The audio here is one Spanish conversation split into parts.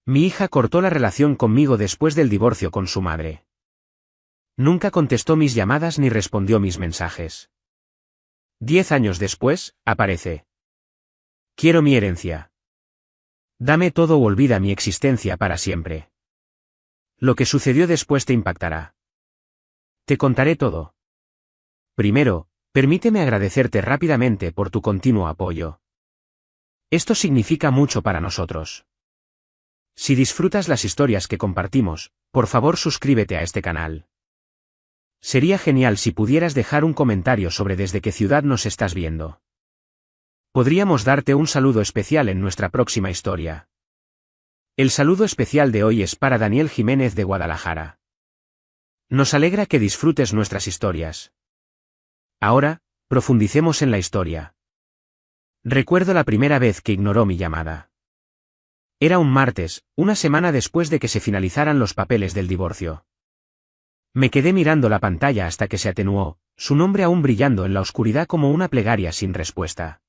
Mi hija cortó la relación conmigo después del divorcio con su madre. Nunca contestó mis llamadas ni respondió mis mensajes. 10 años después, aparece. Quiero mi herencia. Dame todo o olvida mi existencia para siempre. Lo que sucedió después te impactará. Te contaré todo. Primero, permíteme agradecerte rápidamente por tu continuo apoyo. Esto significa mucho para nosotros. Si disfrutas las historias que compartimos, por favor suscríbete a este canal. Sería genial si pudieras dejar un comentario sobre desde qué ciudad nos estás viendo. Podríamos darte un saludo especial en nuestra próxima historia. El saludo especial de hoy es para Daniel Jiménez de Guadalajara. Nos alegra que disfrutes nuestras historias. Ahora, profundicemos en la historia. Recuerdo la primera vez que ignoró mi llamada. Era un martes, una semana después de que se finalizaran los papeles del divorcio. Me quedé mirando la pantalla hasta que se atenuó, su nombre aún brillando en la oscuridad como una plegaria sin respuesta.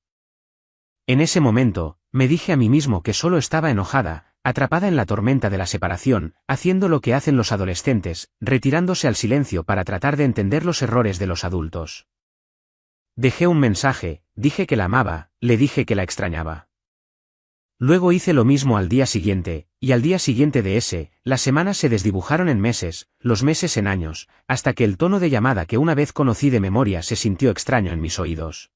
En ese momento, me dije a mí mismo que solo estaba enojada, atrapada en la tormenta de la separación, haciendo lo que hacen los adolescentes, retirándose al silencio para tratar de entender los errores de los adultos. Dejé un mensaje, dije que la amaba, le dije que la extrañaba. Luego hice lo mismo al día siguiente, y al día siguiente de ese, las semanas se desdibujaron en meses, los meses en años, hasta que el tono de llamada que una vez conocí de memoria se sintió extraño en mis oídos.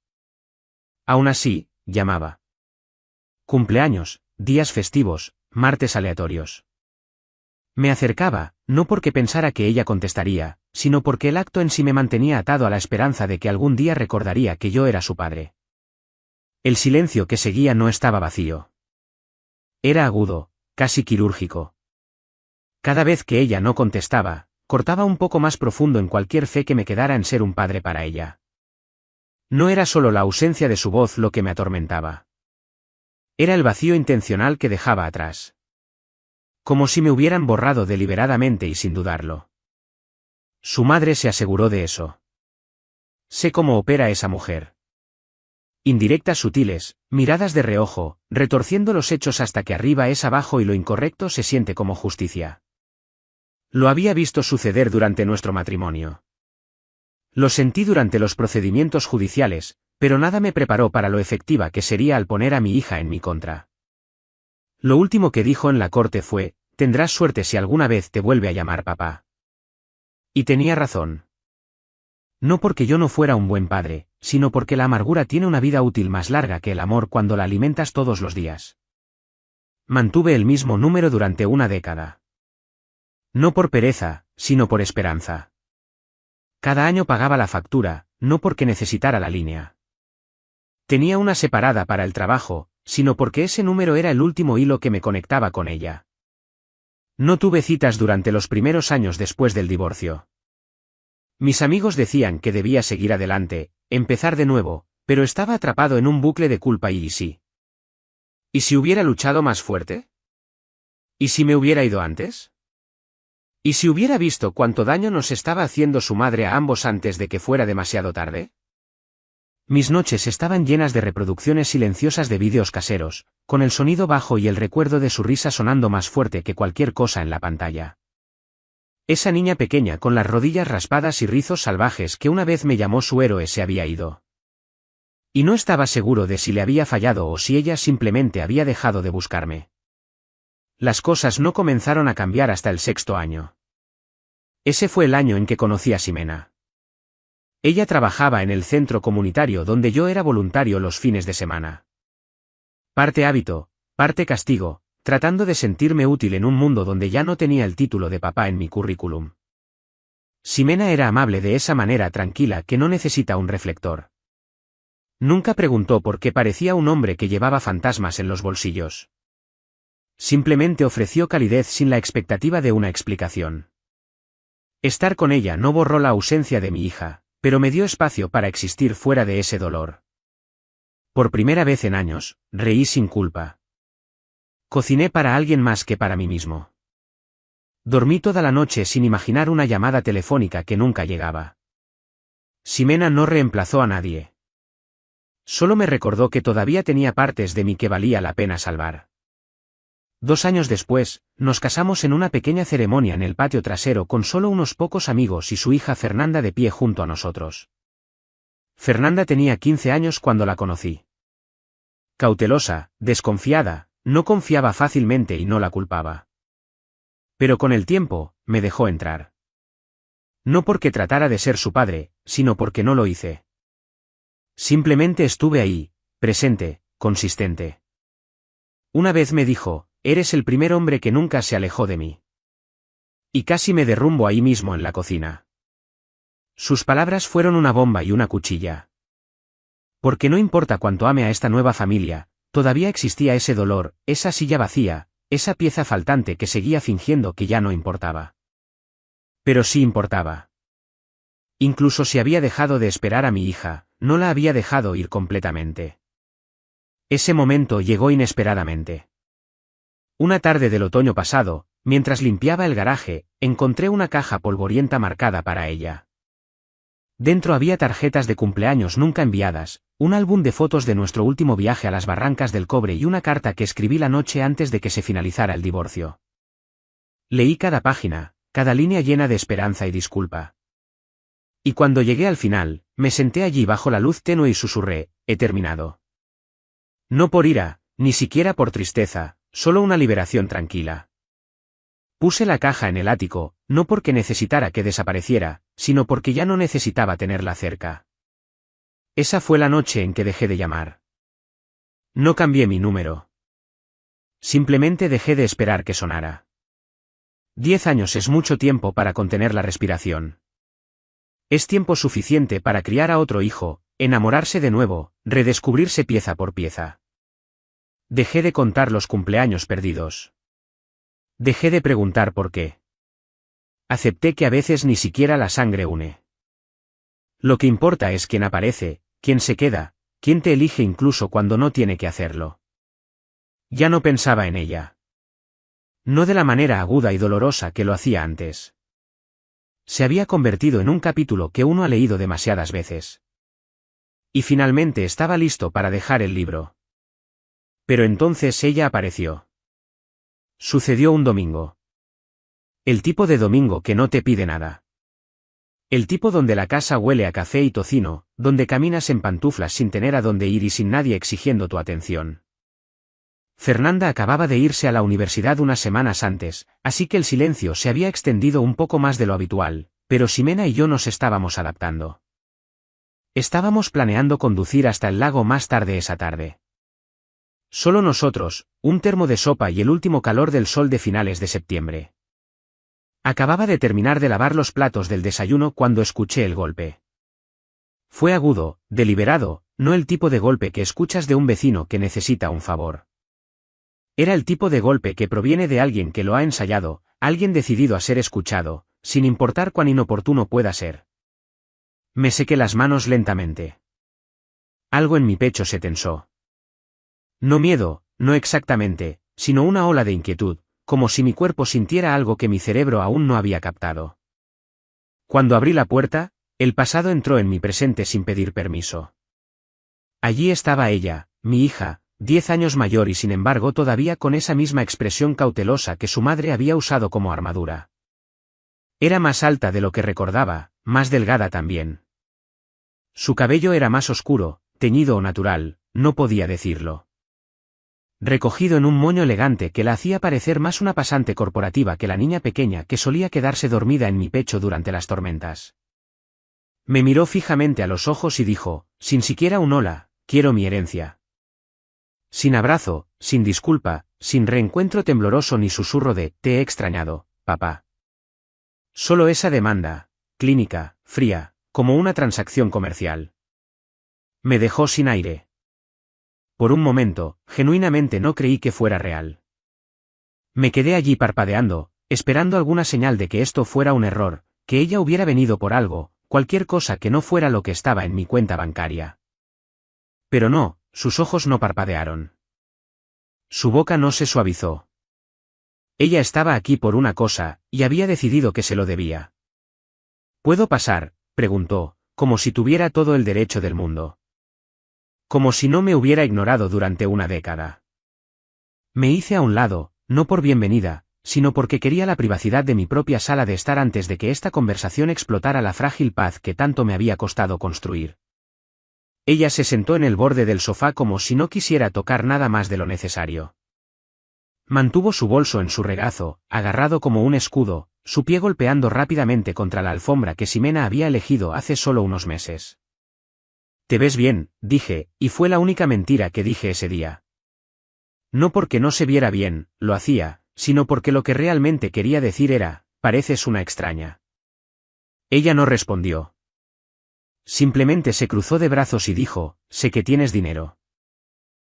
Aún así, llamaba. Cumpleaños, días festivos, martes aleatorios. Me acercaba, no porque pensara que ella contestaría, sino porque el acto en sí me mantenía atado a la esperanza de que algún día recordaría que yo era su padre. El silencio que seguía no estaba vacío. Era agudo, casi quirúrgico. Cada vez que ella no contestaba, cortaba un poco más profundo en cualquier fe que me quedara en ser un padre para ella. No era solo la ausencia de su voz lo que me atormentaba. Era el vacío intencional que dejaba atrás. Como si me hubieran borrado deliberadamente y sin dudarlo. Su madre se aseguró de eso. Sé cómo opera esa mujer. Indirectas sutiles, miradas de reojo, retorciendo los hechos hasta que arriba es abajo y lo incorrecto se siente como justicia. Lo había visto suceder durante nuestro matrimonio. Lo sentí durante los procedimientos judiciales, pero nada me preparó para lo efectiva que sería al poner a mi hija en mi contra. Lo último que dijo en la corte fue, tendrás suerte si alguna vez te vuelve a llamar papá. Y tenía razón. No porque yo no fuera un buen padre, sino porque la amargura tiene una vida útil más larga que el amor cuando la alimentas todos los días. Mantuve el mismo número durante una década. No por pereza, sino por esperanza. Cada año pagaba la factura, no porque necesitara la línea. Tenía una separada para el trabajo, sino porque ese número era el último hilo que me conectaba con ella. No tuve citas durante los primeros años después del divorcio. Mis amigos decían que debía seguir adelante, empezar de nuevo, pero estaba atrapado en un bucle de culpa y sí. ¿Y si hubiera luchado más fuerte? ¿Y si me hubiera ido antes? ¿Y si hubiera visto cuánto daño nos estaba haciendo su madre a ambos antes de que fuera demasiado tarde? Mis noches estaban llenas de reproducciones silenciosas de vídeos caseros, con el sonido bajo y el recuerdo de su risa sonando más fuerte que cualquier cosa en la pantalla. Esa niña pequeña con las rodillas raspadas y rizos salvajes que una vez me llamó su héroe se había ido. Y no estaba seguro de si le había fallado o si ella simplemente había dejado de buscarme. Las cosas no comenzaron a cambiar hasta el 6º año. Ese fue el año en que conocí a Ximena. Ella trabajaba en el centro comunitario donde yo era voluntario los fines de semana. Parte hábito, parte castigo, tratando de sentirme útil en un mundo donde ya no tenía el título de papá en mi currículum. Ximena era amable de esa manera tranquila que no necesita un reflector. Nunca preguntó por qué parecía un hombre que llevaba fantasmas en los bolsillos. Simplemente ofreció calidez sin la expectativa de una explicación. Estar con ella no borró la ausencia de mi hija, pero me dio espacio para existir fuera de ese dolor. Por primera vez en años, reí sin culpa. Cociné para alguien más que para mí mismo. Dormí toda la noche sin imaginar una llamada telefónica que nunca llegaba. Ximena no reemplazó a nadie. Solo me recordó que todavía tenía partes de mí que valía la pena salvar. 2 años después, nos casamos en una pequeña ceremonia en el patio trasero con solo unos pocos amigos y su hija Fernanda de pie junto a nosotros. Fernanda tenía 15 años cuando la conocí. Cautelosa, desconfiada, no confiaba fácilmente y no la culpaba. Pero con el tiempo, me dejó entrar. No porque tratara de ser su padre, sino porque no lo hice. Simplemente estuve ahí, presente, consistente. Una vez me dijo, eres el primer hombre que nunca se alejó de mí. Y casi me derrumbo ahí mismo en la cocina. Sus palabras fueron una bomba y una cuchilla. Porque no importa cuánto ame a esta nueva familia, todavía existía ese dolor, esa silla vacía, esa pieza faltante que seguía fingiendo que ya no importaba. Pero sí importaba. Incluso si había dejado de esperar a mi hija, no la había dejado ir completamente. Ese momento llegó inesperadamente. Una tarde del otoño pasado, mientras limpiaba el garaje, encontré una caja polvorienta marcada para ella. Dentro había tarjetas de cumpleaños nunca enviadas, un álbum de fotos de nuestro último viaje a las Barrancas del Cobre y una carta que escribí la noche antes de que se finalizara el divorcio. Leí cada página, cada línea llena de esperanza y disculpa. Y cuando llegué al final, me senté allí bajo la luz tenue y susurré, he terminado. No por ira, ni siquiera por tristeza, solo una liberación tranquila. Puse la caja en el ático, no porque necesitara que desapareciera, sino porque ya no necesitaba tenerla cerca. Esa fue la noche en que dejé de llamar. No cambié mi número. Simplemente dejé de esperar que sonara. 10 años es mucho tiempo para contener la respiración. Es tiempo suficiente para criar a otro hijo, enamorarse de nuevo, redescubrirse pieza por pieza. Dejé de contar los cumpleaños perdidos. Dejé de preguntar por qué. Acepté que a veces ni siquiera la sangre une. Lo que importa es quién aparece, quién se queda, quién te elige incluso cuando no tiene que hacerlo. Ya no pensaba en ella. No de la manera aguda y dolorosa que lo hacía antes. Se había convertido en un capítulo que uno ha leído demasiadas veces. Y finalmente estaba listo para dejar el libro. Pero entonces ella apareció. Sucedió un domingo. El tipo de domingo que no te pide nada. El tipo donde la casa huele a café y tocino, donde caminas en pantuflas sin tener a dónde ir y sin nadie exigiendo tu atención. Fernanda acababa de irse a la universidad unas semanas antes, así que el silencio se había extendido un poco más de lo habitual, pero Ximena y yo nos estábamos adaptando. Estábamos planeando conducir hasta el lago más tarde esa tarde. Solo nosotros, un termo de sopa y el último calor del sol de finales de septiembre. Acababa de terminar de lavar los platos del desayuno cuando escuché el golpe. Fue agudo, deliberado, no el tipo de golpe que escuchas de un vecino que necesita un favor. Era el tipo de golpe que proviene de alguien que lo ha ensayado, alguien decidido a ser escuchado, sin importar cuán inoportuno pueda ser. Me sequé las manos lentamente. Algo en mi pecho se tensó. No miedo, no exactamente, sino una ola de inquietud, como si mi cuerpo sintiera algo que mi cerebro aún no había captado. Cuando abrí la puerta, el pasado entró en mi presente sin pedir permiso. Allí estaba ella, mi hija, 10 años mayor y sin embargo todavía con esa misma expresión cautelosa que su madre había usado como armadura. Era más alta de lo que recordaba, más delgada también. Su cabello era más oscuro, teñido o natural, no podía decirlo. Recogido en un moño elegante que la hacía parecer más una pasante corporativa que la niña pequeña que solía quedarse dormida en mi pecho durante las tormentas. Me miró fijamente a los ojos y dijo, sin siquiera un hola, quiero mi herencia. Sin abrazo, sin disculpa, sin reencuentro tembloroso ni susurro de, te he extrañado, papá. Solo esa demanda, clínica, fría, como una transacción comercial. Me dejó sin aire. Por un momento, genuinamente no creí que fuera real. Me quedé allí parpadeando, esperando alguna señal de que esto fuera un error, que ella hubiera venido por algo, cualquier cosa que no fuera lo que estaba en mi cuenta bancaria. Pero no, sus ojos no parpadearon. Su boca no se suavizó. Ella estaba aquí por una cosa, y había decidido que se lo debía. ¿Puedo pasar?, preguntó, como si tuviera todo el derecho del mundo. Como si no me hubiera ignorado durante una década. Me hice a un lado, no por bienvenida, sino porque quería la privacidad de mi propia sala de estar antes de que esta conversación explotara la frágil paz que tanto me había costado construir. Ella se sentó en el borde del sofá como si no quisiera tocar nada más de lo necesario. Mantuvo su bolso en su regazo, agarrado como un escudo, su pie golpeando rápidamente contra la alfombra que Ximena había elegido hace solo unos meses. «Te ves bien», dije, y fue la única mentira que dije ese día. No porque no se viera bien, lo hacía, sino porque lo que realmente quería decir era, «pareces una extraña». Ella no respondió. Simplemente se cruzó de brazos y dijo, «sé que tienes dinero.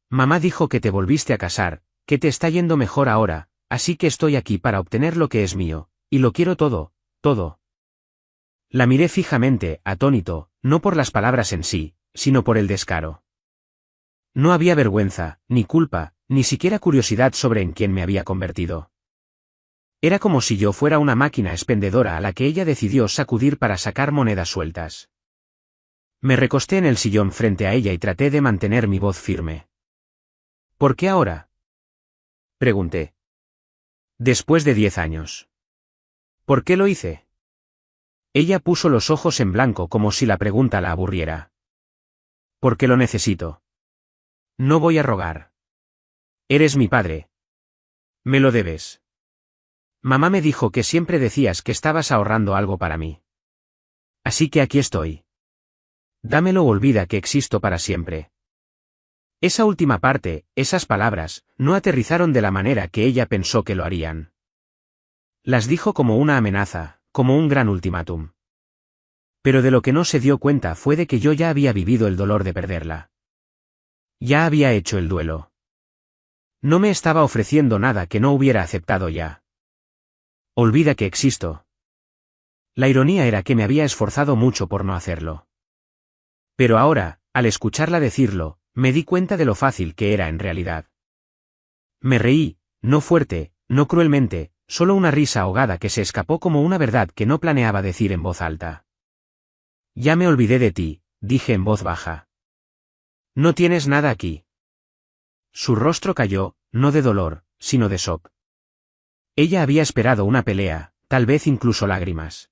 Mamá dijo que te volviste a casar, que te está yendo mejor ahora, así que estoy aquí para obtener lo que es mío, y lo quiero todo, todo». La miré fijamente, atónito, no por las palabras en sí, sino por el descaro. No había vergüenza, ni culpa, ni siquiera curiosidad sobre en quién me había convertido. Era como si yo fuera una máquina expendedora a la que ella decidió sacudir para sacar monedas sueltas. Me recosté en el sillón frente a ella y traté de mantener mi voz firme. «¿Por qué ahora?», pregunté. «Después de 10 años. ¿Por qué lo hice?». Ella puso los ojos en blanco como si la pregunta la aburriera. «Porque lo necesito. No voy a rogar. Eres mi padre. Me lo debes. Mamá me dijo que siempre decías que estabas ahorrando algo para mí. Así que aquí estoy. Dámelo o olvida que existo para siempre». Esa última parte, esas palabras, no aterrizaron de la manera que ella pensó que lo harían. Las dijo como una amenaza, como un gran ultimátum. Pero de lo que no se dio cuenta fue de que yo ya había vivido el dolor de perderla. Ya había hecho el duelo. No me estaba ofreciendo nada que no hubiera aceptado ya. «Olvida que existo». La ironía era que me había esforzado mucho por no hacerlo. Pero ahora, al escucharla decirlo, me di cuenta de lo fácil que era en realidad. Me reí, no fuerte, no cruelmente, solo una risa ahogada que se escapó como una verdad que no planeaba decir en voz alta. «Ya me olvidé de ti», dije en voz baja. «No tienes nada aquí». Su rostro cayó, no de dolor, sino de shock. Ella había esperado una pelea, tal vez incluso lágrimas.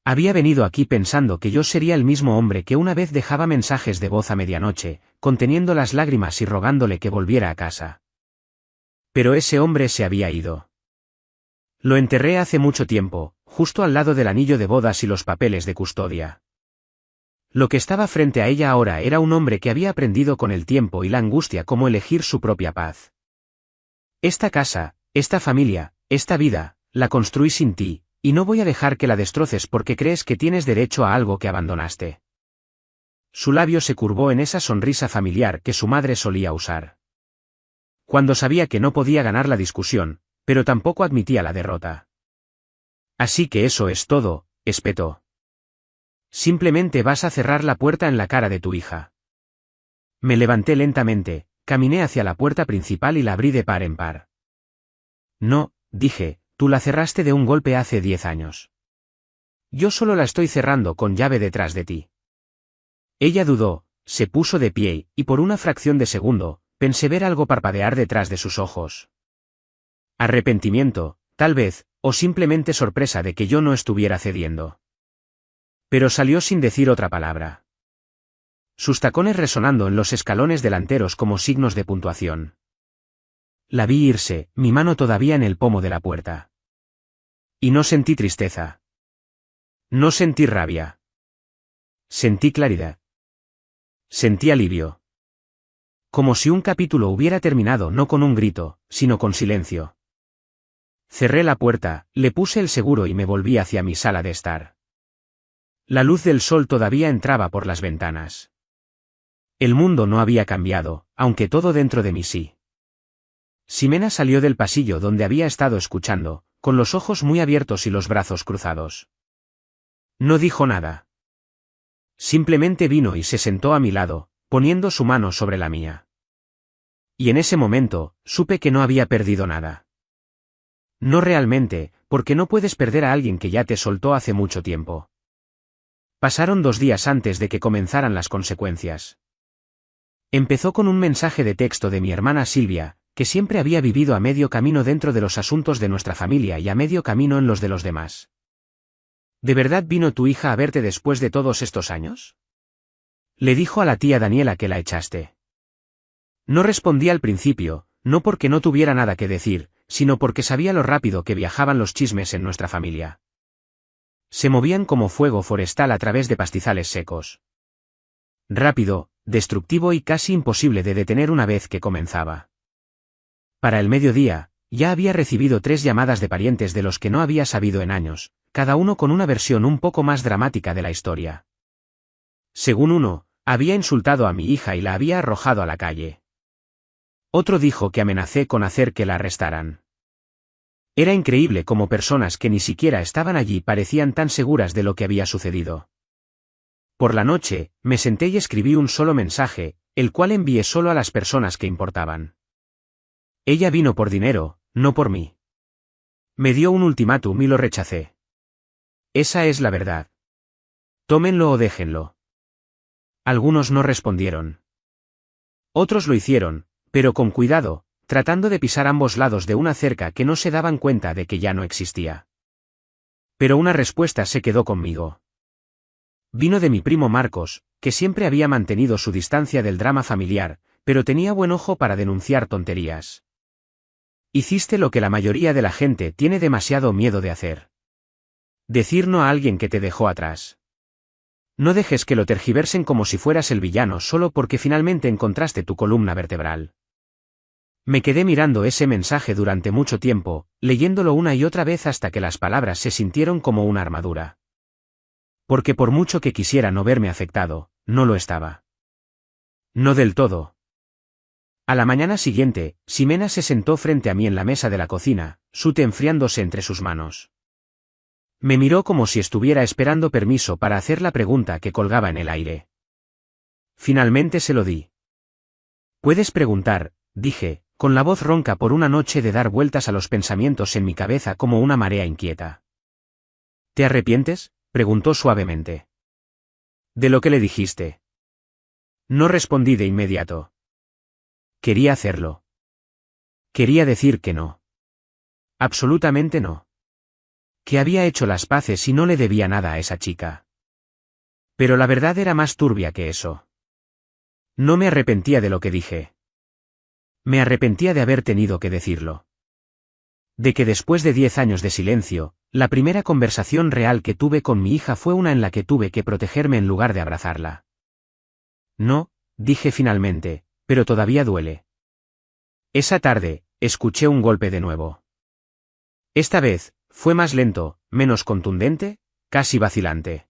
Había venido aquí pensando que yo sería el mismo hombre que una vez dejaba mensajes de voz a medianoche, conteniendo las lágrimas y rogándole que volviera a casa. Pero ese hombre se había ido. Lo enterré hace mucho tiempo, justo al lado del anillo de bodas y los papeles de custodia. Lo que estaba frente a ella ahora era un hombre que había aprendido con el tiempo y la angustia cómo elegir su propia paz. «Esta casa, esta familia, esta vida, la construí sin ti, y no voy a dejar que la destroces porque crees que tienes derecho a algo que abandonaste». Su labio se curvó en esa sonrisa familiar que su madre solía usar. Cuando sabía que no podía ganar la discusión, pero tampoco admitía la derrota. «Así que eso es todo», espetó. «Simplemente vas a cerrar la puerta en la cara de tu hija». Me levanté lentamente, caminé hacia la puerta principal y la abrí de par en par. «No», dije, «tú la cerraste de un golpe hace 10 años. Yo solo la estoy cerrando con llave detrás de ti». Ella dudó, se puso de pie, y por una fracción de segundo, pensé ver algo parpadear detrás de sus ojos. Arrepentimiento, tal vez, o simplemente sorpresa de que yo no estuviera cediendo. Pero salió sin decir otra palabra. Sus tacones resonando en los escalones delanteros como signos de puntuación. La vi irse, mi mano todavía en el pomo de la puerta. Y no sentí tristeza. No sentí rabia. Sentí claridad. Sentí alivio. Como si un capítulo hubiera terminado no con un grito, sino con silencio. Cerré la puerta, le puse el seguro y me volví hacia mi sala de estar. La luz del sol todavía entraba por las ventanas. El mundo no había cambiado, aunque todo dentro de mí sí. Ximena salió del pasillo donde había estado escuchando, con los ojos muy abiertos y los brazos cruzados. No dijo nada. Simplemente vino y se sentó a mi lado, poniendo su mano sobre la mía. Y en ese momento, supe que no había perdido nada. No realmente, porque no puedes perder a alguien que ya te soltó hace mucho tiempo. Pasaron 2 días antes de que comenzaran las consecuencias. Empezó con un mensaje de texto de mi hermana Silvia, que siempre había vivido a medio camino dentro de los asuntos de nuestra familia y a medio camino en los de los demás. ¿De verdad vino tu hija a verte después de todos estos años? Le dijo a la tía Daniela que la echaste. No respondí al principio, no porque no tuviera nada que decir, sino porque sabía lo rápido que viajaban los chismes en nuestra familia. Se movían como fuego forestal a través de pastizales secos. Rápido, destructivo y casi imposible de detener una vez que comenzaba. Para el mediodía, ya había recibido 3 llamadas de parientes de los que no había sabido en años, cada uno con una versión un poco más dramática de la historia. Según uno, había insultado a mi hija y la había arrojado a la calle. Otro dijo que amenacé con hacer que la arrestaran. Era increíble cómo personas que ni siquiera estaban allí parecían tan seguras de lo que había sucedido. Por la noche, me senté y escribí un solo mensaje, el cual envié solo a las personas que importaban. Ella vino por dinero, no por mí. Me dio un ultimátum y lo rechacé. Esa es la verdad. Tómenlo o déjenlo. Algunos no respondieron. Otros lo hicieron, pero con cuidado, tratando de pisar ambos lados de una cerca que no se daban cuenta de que ya no existía. Pero una respuesta se quedó conmigo. Vino de mi primo Marcos, que siempre había mantenido su distancia del drama familiar, pero tenía buen ojo para denunciar tonterías. Hiciste lo que la mayoría de la gente tiene demasiado miedo de hacer. Decir no a alguien que te dejó atrás. No dejes que lo tergiversen como si fueras el villano solo porque finalmente encontraste tu columna vertebral. Me quedé mirando ese mensaje durante mucho tiempo, leyéndolo una y otra vez hasta que las palabras se sintieron como una armadura. Porque por mucho que quisiera no verme afectado, no lo estaba. No del todo. A la mañana siguiente, Ximena se sentó frente a mí en la mesa de la cocina, su té enfriándose entre sus manos. Me miró como si estuviera esperando permiso para hacer la pregunta que colgaba en el aire. Finalmente se lo di. Puedes preguntar, dije, con la voz ronca por una noche de dar vueltas a los pensamientos en mi cabeza como una marea inquieta. ¿Te arrepientes?, preguntó suavemente. ¿De lo que le dijiste? No respondí de inmediato. Quería hacerlo. Quería decir que no. Absolutamente no. Que había hecho las paces y no le debía nada a esa chica. Pero la verdad era más turbia que eso. No me arrepentía de lo que dije. Me arrepentía de haber tenido que decirlo. De que después de 10 años de silencio, la primera conversación real que tuve con mi hija fue una en la que tuve que protegerme en lugar de abrazarla. No, dije finalmente, pero todavía duele. Esa tarde, escuché un golpe de nuevo. Esta vez, fue más lento, menos contundente, casi vacilante.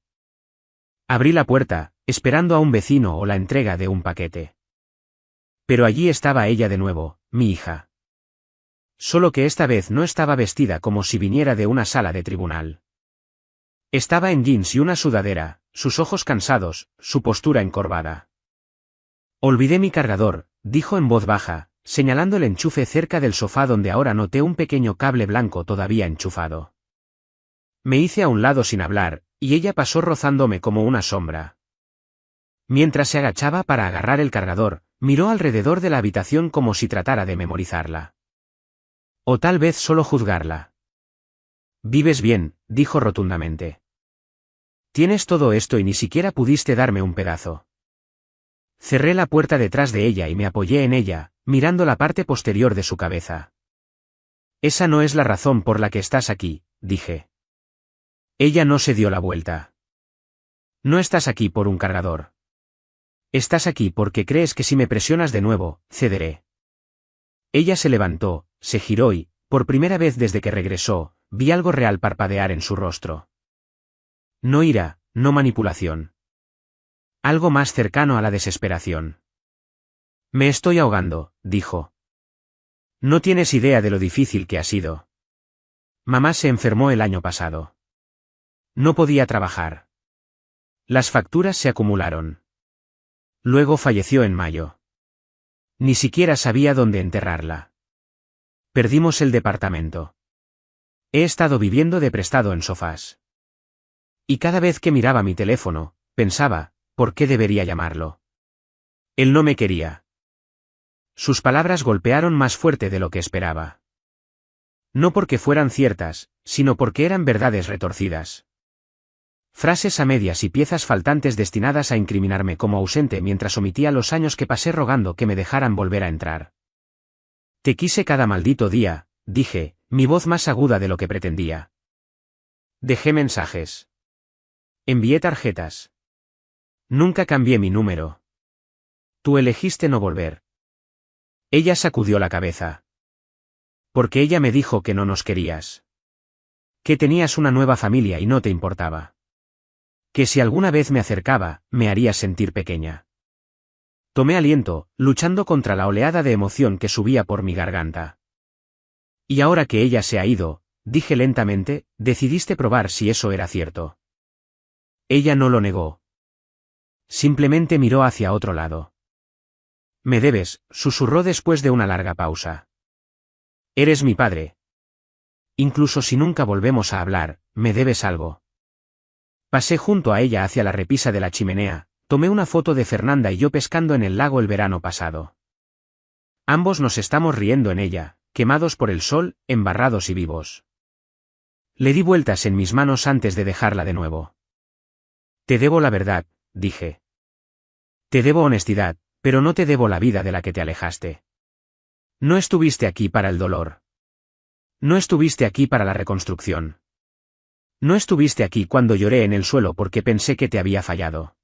Abrí la puerta, esperando a un vecino o la entrega de un paquete. Pero allí estaba ella de nuevo, mi hija. Solo que esta vez no estaba vestida como si viniera de una sala de tribunal. Estaba en jeans y una sudadera, sus ojos cansados, su postura encorvada. Olvidé mi cargador, dijo en voz baja, señalando el enchufe cerca del sofá donde ahora noté un pequeño cable blanco todavía enchufado. Me hice a un lado sin hablar, y ella pasó rozándome como una sombra. Mientras se agachaba para agarrar el cargador, miró alrededor de la habitación como si tratara de memorizarla. O tal vez solo juzgarla. Vives bien, dijo rotundamente. Tienes todo esto y ni siquiera pudiste darme un pedazo. Cerré la puerta detrás de ella y me apoyé en ella, mirando la parte posterior de su cabeza. Esa no es la razón por la que estás aquí, dije. Ella no se dio la vuelta. No estás aquí por un cargador. Estás aquí porque crees que si me presionas de nuevo, cederé. Ella se levantó, se giró y, por primera vez desde que regresó, vi algo real parpadear en su rostro. No ira, no manipulación. Algo más cercano a la desesperación. Me estoy ahogando, dijo. No tienes idea de lo difícil que ha sido. Mamá se enfermó el año pasado. No podía trabajar. Las facturas se acumularon. Luego falleció en mayo. Ni siquiera sabía dónde enterrarla. Perdimos el departamento. He estado viviendo de prestado en sofás. Y cada vez que miraba mi teléfono, pensaba, ¿por qué debería llamarlo? Él no me quería. Sus palabras golpearon más fuerte de lo que esperaba. No porque fueran ciertas, sino porque eran verdades retorcidas. Frases a medias y piezas faltantes destinadas a incriminarme como ausente mientras omitía los años que pasé rogando que me dejaran volver a entrar. Te quise cada maldito día, dije, mi voz más aguda de lo que pretendía. Dejé mensajes. Envié tarjetas. Nunca cambié mi número. Tú elegiste no volver. Ella sacudió la cabeza. Porque ella me dijo que no nos querías. Que tenías una nueva familia y no te importaba. Que si alguna vez me acercaba, me harías sentir pequeña. Tomé aliento, luchando contra la oleada de emoción que subía por mi garganta. Y ahora que ella se ha ido, dije lentamente, decidiste probar si eso era cierto. Ella no lo negó. Simplemente miró hacia otro lado. Me debes, susurró después de una larga pausa. Eres mi padre. Incluso si nunca volvemos a hablar, me debes algo. Pasé junto a ella hacia la repisa de la chimenea, tomé una foto de Fernanda y yo pescando en el lago el verano pasado. Ambos nos estamos riendo en ella, quemados por el sol, embarrados y vivos. Le di vueltas en mis manos antes de dejarla de nuevo. Te debo la verdad, dije. Te debo honestidad, pero no te debo la vida de la que te alejaste. No estuviste aquí para el dolor. No estuviste aquí para la reconstrucción. No estuviste aquí cuando lloré en el suelo porque pensé que te había fallado.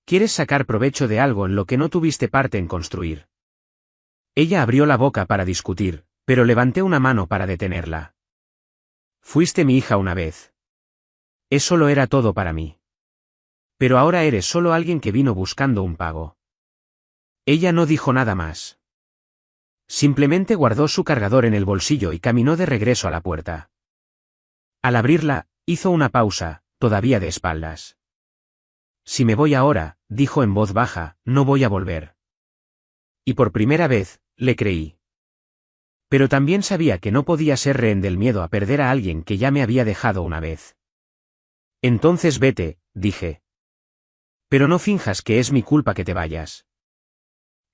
¿Quieres sacar provecho de algo en lo que no tuviste parte en construir? Ella abrió la boca para discutir, pero levanté una mano para detenerla. Fuiste mi hija una vez. Eso lo era todo para mí. Pero ahora eres solo alguien que vino buscando un pago. Ella no dijo nada más. Simplemente guardó su cargador en el bolsillo y caminó de regreso a la puerta. Al abrirla, hizo una pausa, todavía de espaldas. Si me voy ahora, dijo en voz baja, no voy a volver. Y por primera vez, le creí. Pero también sabía que no podía ser rehén del miedo a perder a alguien que ya me había dejado una vez. Entonces vete, dije. Pero no finjas que es mi culpa que te vayas.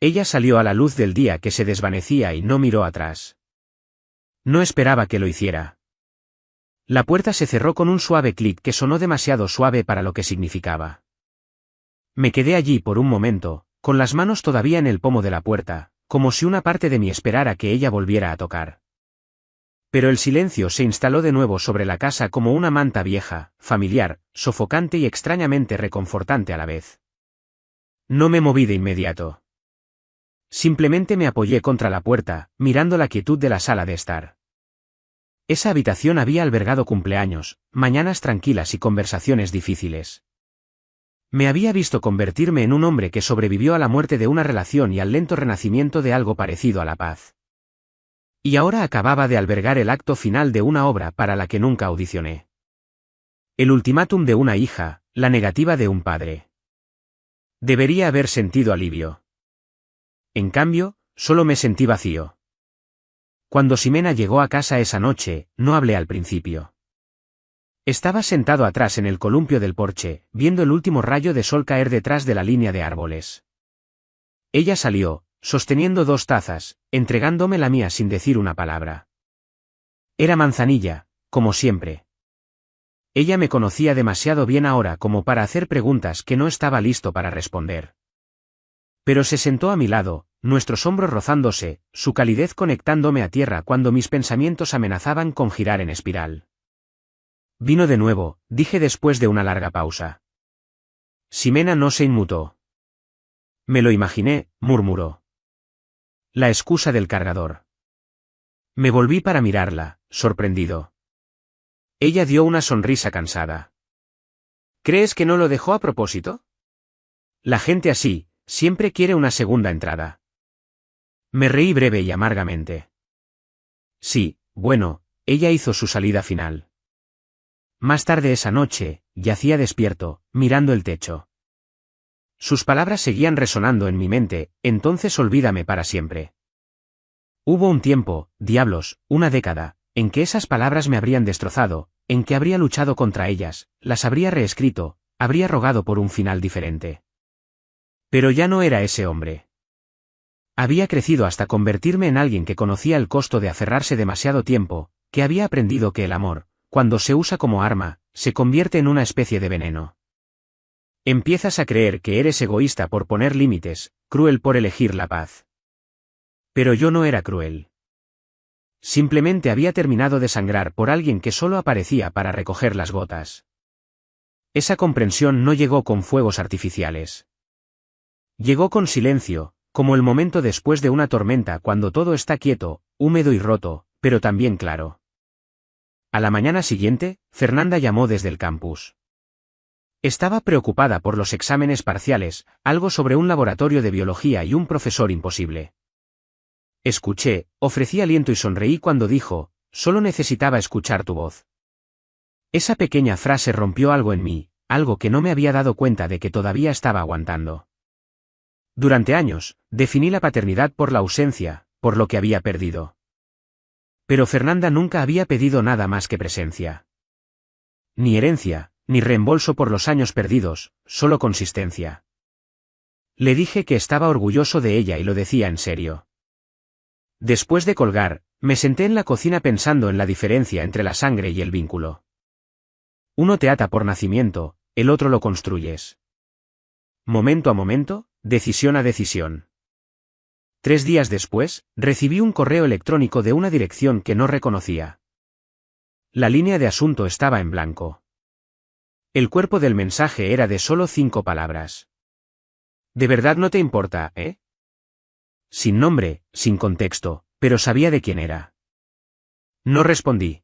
Ella salió a la luz del día que se desvanecía y no miró atrás. No esperaba que lo hiciera. La puerta se cerró con un suave clic que sonó demasiado suave para lo que significaba. Me quedé allí por un momento, con las manos todavía en el pomo de la puerta, como si una parte de mí esperara que ella volviera a tocar. Pero el silencio se instaló de nuevo sobre la casa como una manta vieja, familiar, sofocante y extrañamente reconfortante a la vez. No me moví de inmediato. Simplemente me apoyé contra la puerta, mirando la quietud de la sala de estar. Esa habitación había albergado cumpleaños, mañanas tranquilas y conversaciones difíciles. Me había visto convertirme en un hombre que sobrevivió a la muerte de una relación y al lento renacimiento de algo parecido a la paz. Y ahora acababa de albergar el acto final de una obra para la que nunca audicioné. El ultimátum de una hija, la negativa de un padre. Debería haber sentido alivio. En cambio, solo me sentí vacío. Cuando Ximena llegó a casa esa noche, no hablé al principio. Estaba sentado atrás en el columpio del porche, viendo el último rayo de sol caer detrás de la línea de árboles. Ella salió, sosteniendo 2 tazas, entregándome la mía sin decir una palabra. Era manzanilla, como siempre. Ella me conocía demasiado bien ahora como para hacer preguntas que no estaba listo para responder. Pero se sentó a mi lado, nuestros hombros rozándose, su calidez conectándome a tierra cuando mis pensamientos amenazaban con girar en espiral. Vino de nuevo, dije después de una larga pausa. Ximena no se inmutó. Me lo imaginé, murmuró. La excusa del cargador. Me volví para mirarla, sorprendido. Ella dio una sonrisa cansada. ¿Crees que no lo dejó a propósito? La gente así, siempre quiere una segunda entrada. Me reí breve y amargamente. Sí, bueno, ella hizo su salida final. Más tarde esa noche, yacía despierto, mirando el techo. Sus palabras seguían resonando en mi mente, entonces olvídame para siempre. Hubo un tiempo, diablos, una década, en que esas palabras me habrían destrozado, en que habría luchado contra ellas, las habría reescrito, habría rogado por un final diferente. Pero ya no era ese hombre. Había crecido hasta convertirme en alguien que conocía el costo de aferrarse demasiado tiempo, que había aprendido que el amor, cuando se usa como arma, se convierte en una especie de veneno. Empiezas a creer que eres egoísta por poner límites, cruel por elegir la paz. Pero yo no era cruel. Simplemente había terminado de sangrar por alguien que solo aparecía para recoger las gotas. Esa comprensión no llegó con fuegos artificiales. Llegó con silencio, como el momento después de una tormenta cuando todo está quieto, húmedo y roto, pero también claro. A la mañana siguiente, Fernanda llamó desde el campus. Estaba preocupada por los exámenes parciales, algo sobre un laboratorio de biología y un profesor imposible. Escuché, ofrecí aliento y sonreí cuando dijo, solo necesitaba escuchar tu voz. Esa pequeña frase rompió algo en mí, algo que no me había dado cuenta de que todavía estaba aguantando. Durante años, definí la paternidad por la ausencia, por lo que había perdido. Pero Fernanda nunca había pedido nada más que presencia. Ni herencia, ni reembolso por los años perdidos, solo consistencia. Le dije que estaba orgulloso de ella y lo decía en serio. Después de colgar, me senté en la cocina pensando en la diferencia entre la sangre y el vínculo. Uno te ata por nacimiento, el otro lo construyes. Momento a momento, decisión a decisión. 3 días después, recibí un correo electrónico de una dirección que no reconocía. La línea de asunto estaba en blanco. El cuerpo del mensaje era de solo 5 palabras. ¿De verdad no te importa, eh? Sin nombre, sin contexto, pero sabía de quién era. No respondí.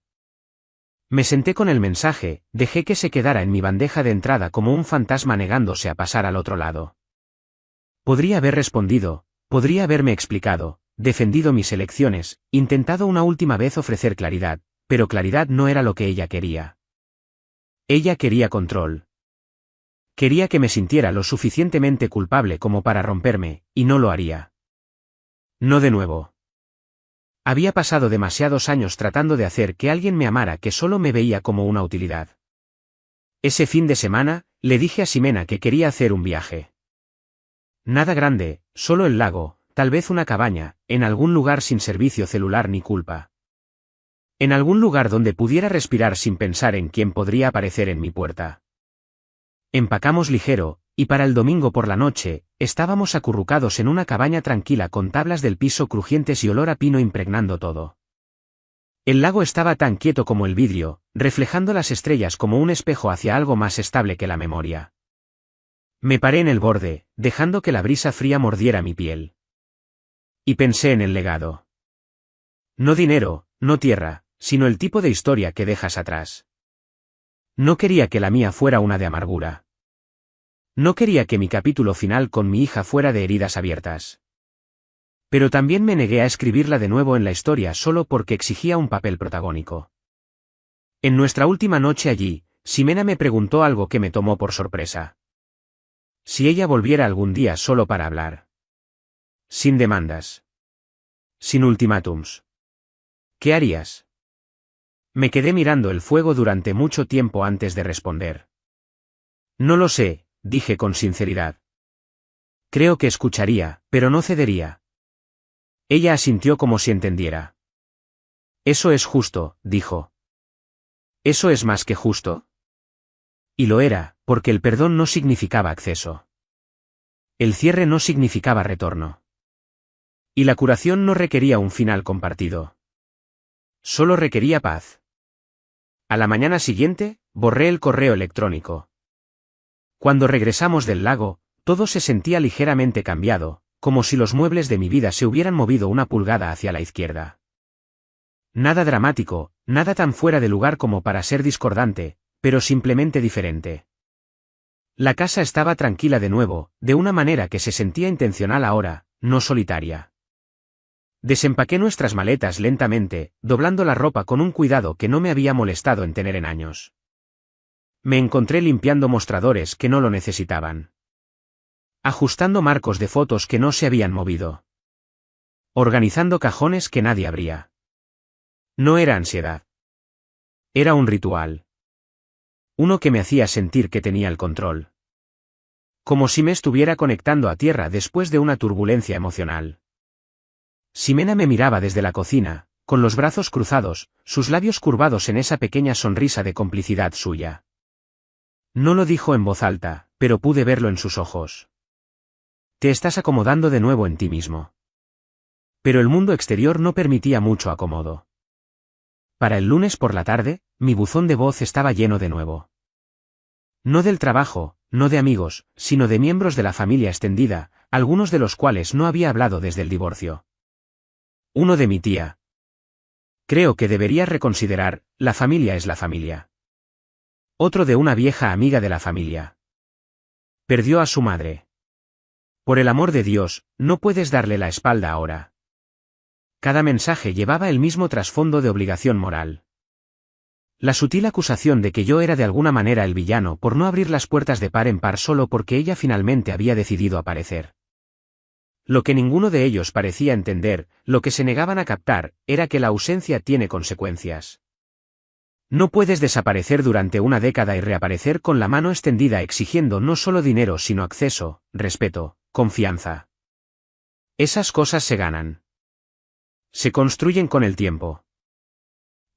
Me senté con el mensaje, dejé que se quedara en mi bandeja de entrada como un fantasma negándose a pasar al otro lado. Podría haber respondido, podría haberme explicado, defendido mis elecciones, intentado una última vez ofrecer claridad, pero claridad no era lo que ella quería. Ella quería control. Quería que me sintiera lo suficientemente culpable como para romperme, y no lo haría. No de nuevo. Había pasado demasiados años tratando de hacer que alguien me amara que solo me veía como una utilidad. Ese fin de semana, le dije a Ximena que quería hacer un viaje. Nada grande, solo el lago, tal vez una cabaña, en algún lugar sin servicio celular ni culpa. En algún lugar donde pudiera respirar sin pensar en quién podría aparecer en mi puerta. Empacamos ligero, y para el domingo por la noche, estábamos acurrucados en una cabaña tranquila con tablas del piso crujientes y olor a pino impregnando todo. El lago estaba tan quieto como el vidrio, reflejando las estrellas como un espejo hacia algo más estable que la memoria. Me paré en el borde, dejando que la brisa fría mordiera mi piel. Y pensé en el legado. No dinero, no tierra, sino el tipo de historia que dejas atrás. No quería que la mía fuera una de amargura. No quería que mi capítulo final con mi hija fuera de heridas abiertas. Pero también me negué a escribirla de nuevo en la historia solo porque exigía un papel protagónico. En nuestra última noche allí, Ximena me preguntó algo que me tomó por sorpresa. Si ella volviera algún día solo para hablar. Sin demandas. Sin ultimátums. ¿Qué harías? Me quedé mirando el fuego durante mucho tiempo antes de responder. No lo sé, dije con sinceridad. Creo que escucharía, pero no cedería. Ella asintió como si entendiera. Eso es justo, dijo. ¿Eso es más que justo? Y lo era, porque el perdón no significaba acceso. El cierre no significaba retorno. Y la curación no requería un final compartido. Solo requería paz. A la mañana siguiente, borré el correo electrónico. Cuando regresamos del lago, todo se sentía ligeramente cambiado, como si los muebles de mi vida se hubieran movido una pulgada hacia la izquierda. Nada dramático, nada tan fuera de lugar como para ser discordante, pero simplemente diferente. La casa estaba tranquila de nuevo, de una manera que se sentía intencional ahora, no solitaria. Desempaqué nuestras maletas lentamente, doblando la ropa con un cuidado que no me había molestado en tener en años. Me encontré limpiando mostradores que no lo necesitaban. Ajustando marcos de fotos que no se habían movido. Organizando cajones que nadie abría. No era ansiedad. Era un ritual. Uno que me hacía sentir que tenía el control. Como si me estuviera conectando a tierra después de una turbulencia emocional. Ximena me miraba desde la cocina, con los brazos cruzados, sus labios curvados en esa pequeña sonrisa de complicidad suya. No lo dijo en voz alta, pero pude verlo en sus ojos. Te estás acomodando de nuevo en ti mismo. Pero el mundo exterior no permitía mucho acomodo. Para el lunes por la tarde, mi buzón de voz estaba lleno de nuevo. No del trabajo, no de amigos, sino de miembros de la familia extendida, algunos de los cuales no había hablado desde el divorcio. Uno de mi tía. Creo que deberías reconsiderar, la familia es la familia. Otro de una vieja amiga de la familia. Perdió a su madre. Por el amor de Dios, no puedes darle la espalda ahora. Cada mensaje llevaba el mismo trasfondo de obligación moral. La sutil acusación de que yo era de alguna manera el villano por no abrir las puertas de par en par solo porque ella finalmente había decidido aparecer. Lo que ninguno de ellos parecía entender, lo que se negaban a captar, era que la ausencia tiene consecuencias. No puedes desaparecer durante una década y reaparecer con la mano extendida exigiendo no solo dinero sino acceso, respeto, confianza. Esas cosas se ganan. Se construyen con el tiempo.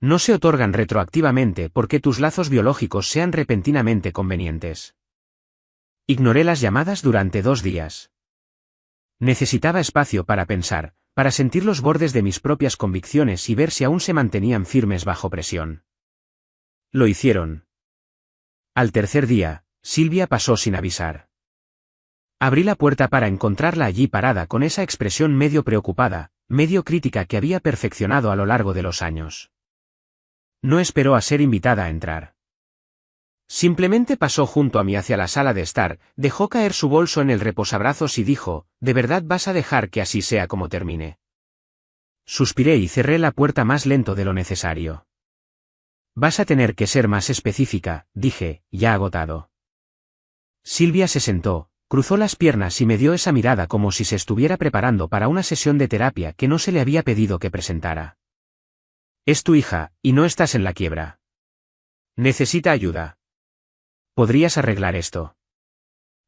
No se otorgan retroactivamente porque tus lazos biológicos sean repentinamente convenientes. Ignoré las llamadas durante 2 días. Necesitaba espacio para pensar, para sentir los bordes de mis propias convicciones y ver si aún se mantenían firmes bajo presión. Lo hicieron. Al tercer día, Silvia pasó sin avisar. Abrí la puerta para encontrarla allí parada con esa expresión medio preocupada, medio crítica que había perfeccionado a lo largo de los años. No esperó a ser invitada a entrar. Simplemente pasó junto a mí hacia la sala de estar, dejó caer su bolso en el reposabrazos y dijo, ¿de verdad vas a dejar que así sea como termine? Suspiré y cerré la puerta más lento de lo necesario. Vas a tener que ser más específica, dije, ya agotado. Silvia se sentó, cruzó las piernas y me dio esa mirada como si se estuviera preparando para una sesión de terapia que no se le había pedido que presentara. Es tu hija, y no estás en la quiebra. Necesita ayuda. ¿Podrías arreglar esto?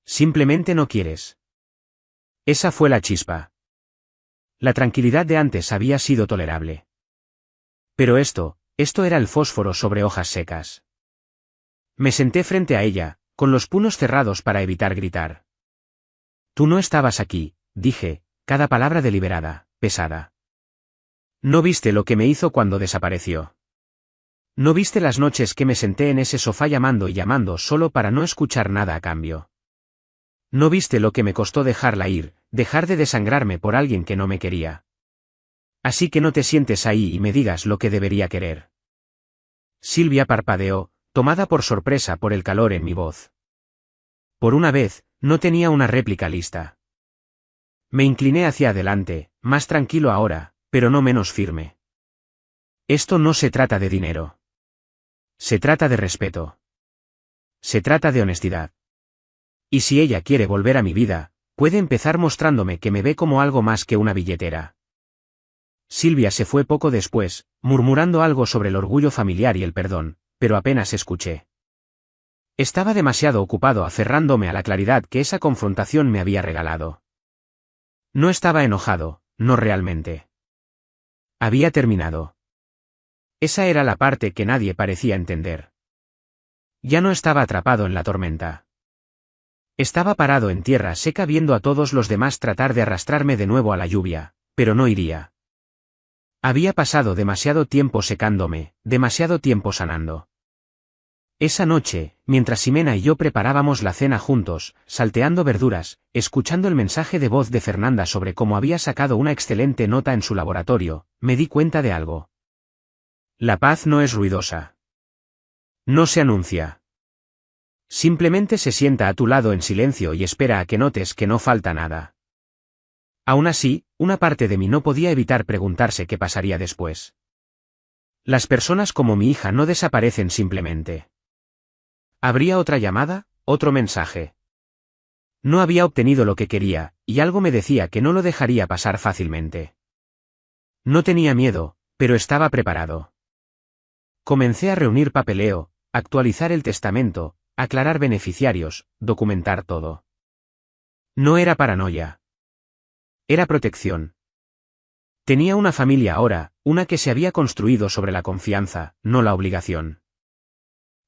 Simplemente no quieres. Esa fue la chispa. La tranquilidad de antes había sido tolerable. Pero esto era el fósforo sobre hojas secas. Me senté frente a ella, con los puños cerrados para evitar gritar. Tú no estabas aquí, dije, cada palabra deliberada, pesada. No viste lo que me hizo cuando desapareció. No viste las noches que me senté en ese sofá llamando y llamando solo para no escuchar nada a cambio. No viste lo que me costó dejarla ir, dejar de desangrarme por alguien que no me quería. Así que no te sientes ahí y me digas lo que debería querer. Silvia parpadeó, tomada por sorpresa por el calor en mi voz. Por una vez, no tenía una réplica lista. Me incliné hacia adelante, más tranquilo ahora, pero no menos firme. Esto no se trata de dinero. Se trata de respeto. Se trata de honestidad. Y si ella quiere volver a mi vida, puede empezar mostrándome que me ve como algo más que una billetera. Silvia se fue poco después, murmurando algo sobre el orgullo familiar y el perdón, pero apenas escuché. Estaba demasiado ocupado aferrándome a la claridad que esa confrontación me había regalado. No estaba enojado, no realmente. Había terminado. Esa era la parte que nadie parecía entender. Ya no estaba atrapado en la tormenta. Estaba parado en tierra seca viendo a todos los demás tratar de arrastrarme de nuevo a la lluvia, pero no iría. Había pasado demasiado tiempo secándome, demasiado tiempo sanando. Esa noche, mientras Ximena y yo preparábamos la cena juntos, salteando verduras, escuchando el mensaje de voz de Fernanda sobre cómo había sacado una excelente nota en su laboratorio, me di cuenta de algo. La paz no es ruidosa. No se anuncia. Simplemente se sienta a tu lado en silencio y espera a que notes que no falta nada. Aún así, una parte de mí no podía evitar preguntarse qué pasaría después. Las personas como mi hija no desaparecen simplemente. ¿Habría otra llamada, otro mensaje? No había obtenido lo que quería, y algo me decía que no lo dejaría pasar fácilmente. No tenía miedo, pero estaba preparado. Comencé a reunir papeleo, actualizar el testamento, aclarar beneficiarios, documentar todo. No era paranoia. Era protección. Tenía una familia ahora, una que se había construido sobre la confianza, no la obligación.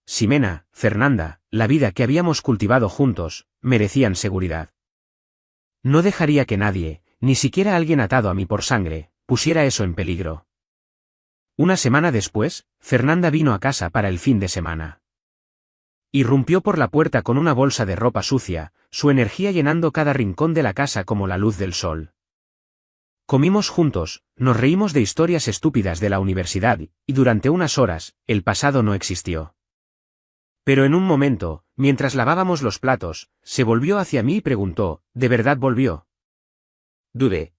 Ximena, Fernanda, la vida que habíamos cultivado juntos, merecían seguridad. No dejaría que nadie, ni siquiera alguien atado a mí por sangre, pusiera eso en peligro. Una semana después, Fernanda vino a casa para el fin de semana. Irrumpió por la puerta con una bolsa de ropa sucia, su energía llenando cada rincón de la casa como la luz del sol. Comimos juntos, nos reímos de historias estúpidas de la universidad, y durante unas horas, el pasado no existió. Pero en un momento, mientras lavábamos los platos, se volvió hacia mí y preguntó, ¿de verdad volvió? Dudé.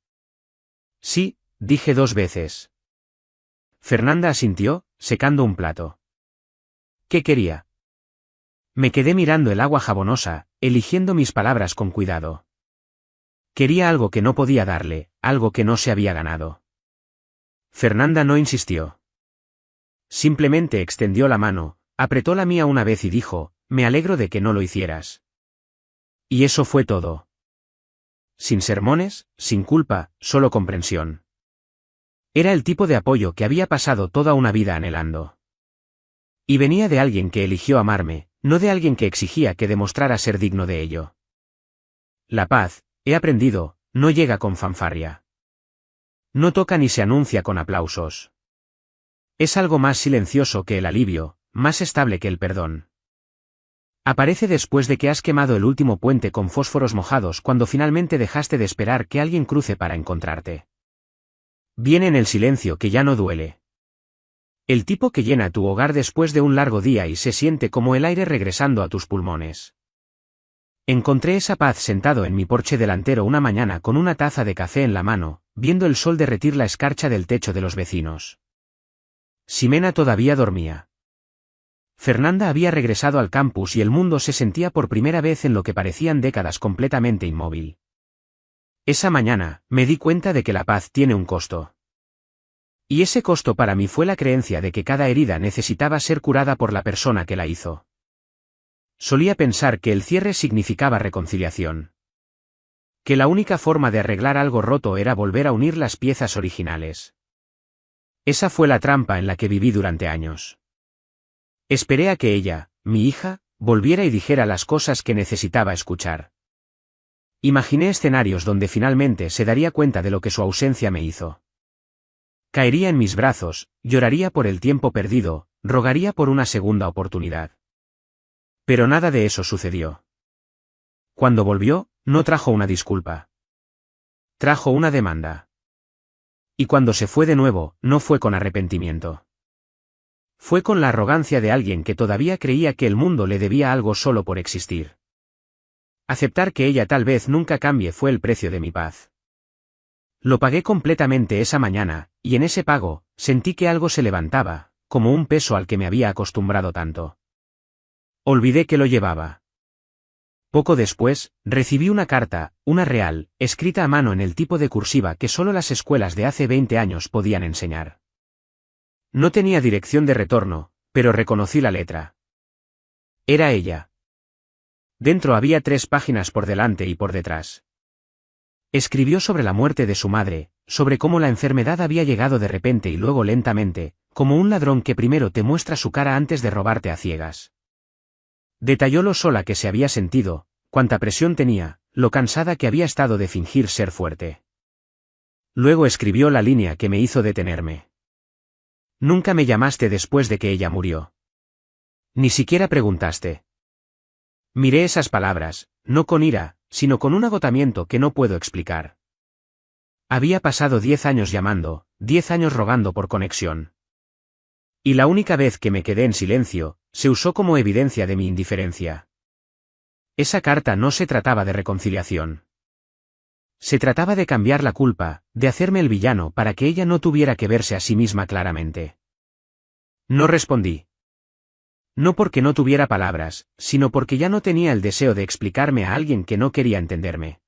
Sí, dije 2 veces. Fernanda asintió, secando un plato. ¿Qué quería? Me quedé mirando el agua jabonosa, eligiendo mis palabras con cuidado. Quería algo que no podía darle, algo que no se había ganado. Fernanda no insistió. Simplemente extendió la mano, apretó la mía una vez y dijo, me alegro de que no lo hicieras. Y eso fue todo. Sin sermones, sin culpa, solo comprensión. Era el tipo de apoyo que había pasado toda una vida anhelando. Y venía de alguien que eligió amarme, no de alguien que exigía que demostrara ser digno de ello. La paz, he aprendido, no llega con fanfarria. No toca ni se anuncia con aplausos. Es algo más silencioso que el alivio, más estable que el perdón. Aparece después de que has quemado el último puente con fósforos mojados cuando finalmente dejaste de esperar que alguien cruce para encontrarte. Viene en el silencio que ya no duele. El tipo que llena tu hogar después de un largo día y se siente como el aire regresando a tus pulmones. Encontré esa paz sentado en mi porche delantero una mañana con una taza de café en la mano, viendo el sol derretir la escarcha del techo de los vecinos. Ximena todavía dormía. Fernanda había regresado al campus y el mundo se sentía por primera vez en lo que parecían décadas completamente inmóvil. Esa mañana, me di cuenta de que la paz tiene un costo. Y ese costo para mí fue la creencia de que cada herida necesitaba ser curada por la persona que la hizo. Solía pensar que el cierre significaba reconciliación. Que la única forma de arreglar algo roto era volver a unir las piezas originales. Esa fue la trampa en la que viví durante años. Esperé a que ella, mi hija, volviera y dijera las cosas que necesitaba escuchar. Imaginé escenarios donde finalmente se daría cuenta de lo que su ausencia me hizo. Caería en mis brazos, lloraría por el tiempo perdido, rogaría por una segunda oportunidad. Pero nada de eso sucedió. Cuando volvió, no trajo una disculpa. Trajo una demanda. Y cuando se fue de nuevo, no fue con arrepentimiento. Fue con la arrogancia de alguien que todavía creía que el mundo le debía algo solo por existir. Aceptar que ella tal vez nunca cambie fue el precio de mi paz. Lo pagué completamente esa mañana, y en ese pago, sentí que algo se levantaba, como un peso al que me había acostumbrado tanto. Olvidé que lo llevaba. Poco después, recibí una carta, una real, escrita a mano en el tipo de cursiva que solo las escuelas de hace 20 años podían enseñar. No tenía dirección de retorno, pero reconocí la letra. Era ella. Dentro había 3 páginas por delante y por detrás. Escribió sobre la muerte de su madre, sobre cómo la enfermedad había llegado de repente y luego lentamente, como un ladrón que primero te muestra su cara antes de robarte a ciegas. Detalló lo sola que se había sentido, cuánta presión tenía, lo cansada que había estado de fingir ser fuerte. Luego escribió la línea que me hizo detenerme. Nunca me llamaste después de que ella murió. Ni siquiera preguntaste. Miré esas palabras, no con ira, sino con un agotamiento que no puedo explicar. Había pasado 10 años llamando, 10 años rogando por conexión. Y la única vez que me quedé en silencio, se usó como evidencia de mi indiferencia. Esa carta no se trataba de reconciliación. Se trataba de cambiar la culpa, de hacerme el villano para que ella no tuviera que verse a sí misma claramente. No respondí. No porque no tuviera palabras, sino porque ya no tenía el deseo de explicarme a alguien que no quería entenderme.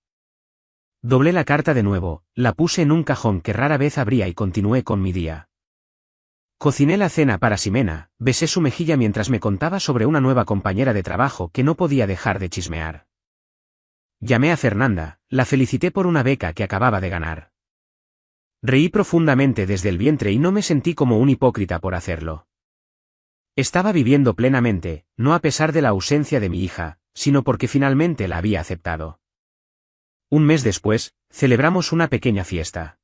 Doblé la carta de nuevo, la puse en un cajón que rara vez abría y continué con mi día. Cociné la cena para Ximena, besé su mejilla mientras me contaba sobre una nueva compañera de trabajo que no podía dejar de chismear. Llamé a Fernanda, la felicité por una beca que acababa de ganar. Reí profundamente desde el vientre y no me sentí como un hipócrita por hacerlo. Estaba viviendo plenamente, no a pesar de la ausencia de mi hija, sino porque finalmente la había aceptado. Un mes después, celebramos una pequeña fiesta.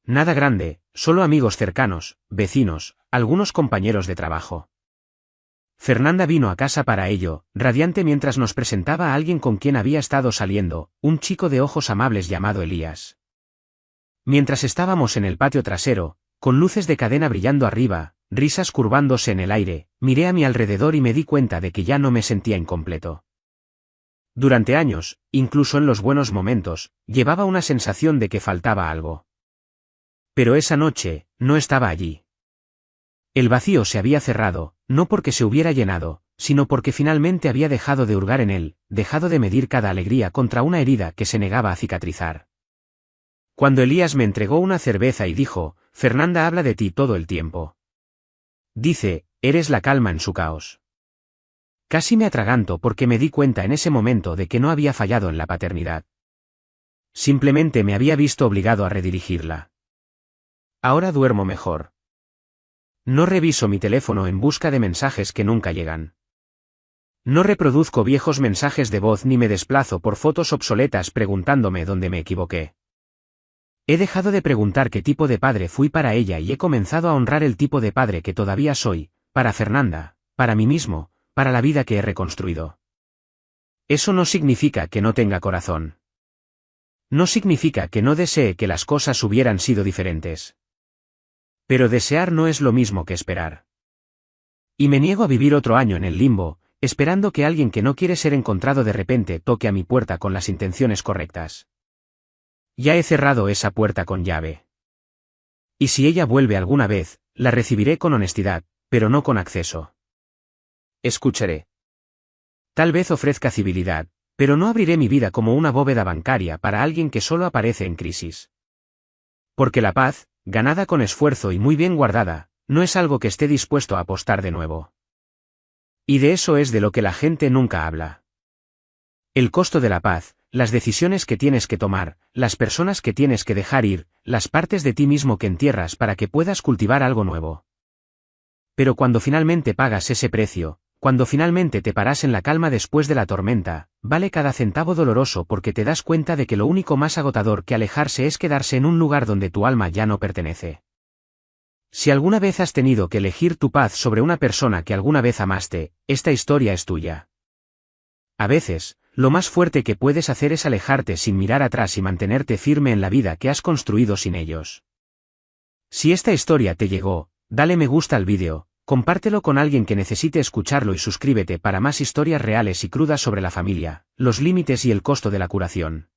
Nada grande, solo amigos cercanos, vecinos, algunos compañeros de trabajo. Fernanda vino a casa para ello, radiante mientras nos presentaba a alguien con quien había estado saliendo, un chico de ojos amables llamado Elías. Mientras estábamos en el patio trasero, con luces de cadena brillando arriba, risas curvándose en el aire, miré a mi alrededor y me di cuenta de que ya no me sentía incompleto. Durante años, incluso en los buenos momentos, llevaba una sensación de que faltaba algo. Pero esa noche, no estaba allí. El vacío se había cerrado, no porque se hubiera llenado, sino porque finalmente había dejado de hurgar en él, dejado de medir cada alegría contra una herida que se negaba a cicatrizar. Cuando Elías me entregó una cerveza y dijo, Fernanda habla de ti todo el tiempo. Dice, eres la calma en su caos. Casi me atraganto porque me di cuenta en ese momento de que no había fallado en la paternidad. Simplemente me había visto obligado a redirigirla. Ahora duermo mejor. No reviso mi teléfono en busca de mensajes que nunca llegan. No reproduzco viejos mensajes de voz ni me desplazo por fotos obsoletas preguntándome dónde me equivoqué. He dejado de preguntar qué tipo de padre fui para ella y he comenzado a honrar el tipo de padre que todavía soy, para Fernanda, para mí mismo, para la vida que he reconstruido. Eso no significa que no tenga corazón. No significa que no desee que las cosas hubieran sido diferentes. Pero desear no es lo mismo que esperar. Y me niego a vivir otro año en el limbo, esperando que alguien que no quiere ser encontrado de repente toque a mi puerta con las intenciones correctas. Ya he cerrado esa puerta con llave. Y si ella vuelve alguna vez, la recibiré con honestidad, pero no con acceso. Escucharé. Tal vez ofrezca civilidad, pero no abriré mi vida como una bóveda bancaria para alguien que solo aparece en crisis. Porque la paz, ganada con esfuerzo y muy bien guardada, no es algo que esté dispuesto a apostar de nuevo. Y de eso es de lo que la gente nunca habla. El costo de la paz, las decisiones que tienes que tomar, las personas que tienes que dejar ir, las partes de ti mismo que entierras para que puedas cultivar algo nuevo. Pero cuando finalmente pagas ese precio, cuando finalmente te paras en la calma después de la tormenta, vale cada centavo doloroso porque te das cuenta de que lo único más agotador que alejarse es quedarse en un lugar donde tu alma ya no pertenece. Si alguna vez has tenido que elegir tu paz sobre una persona que alguna vez amaste, esta historia es tuya. A veces, lo más fuerte que puedes hacer es alejarte sin mirar atrás y mantenerte firme en la vida que has construido sin ellos. Si esta historia te llegó, dale me gusta al vídeo, compártelo con alguien que necesite escucharlo y suscríbete para más historias reales y crudas sobre la familia, los límites y el costo de la curación.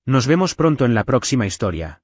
Nos vemos pronto en la próxima historia.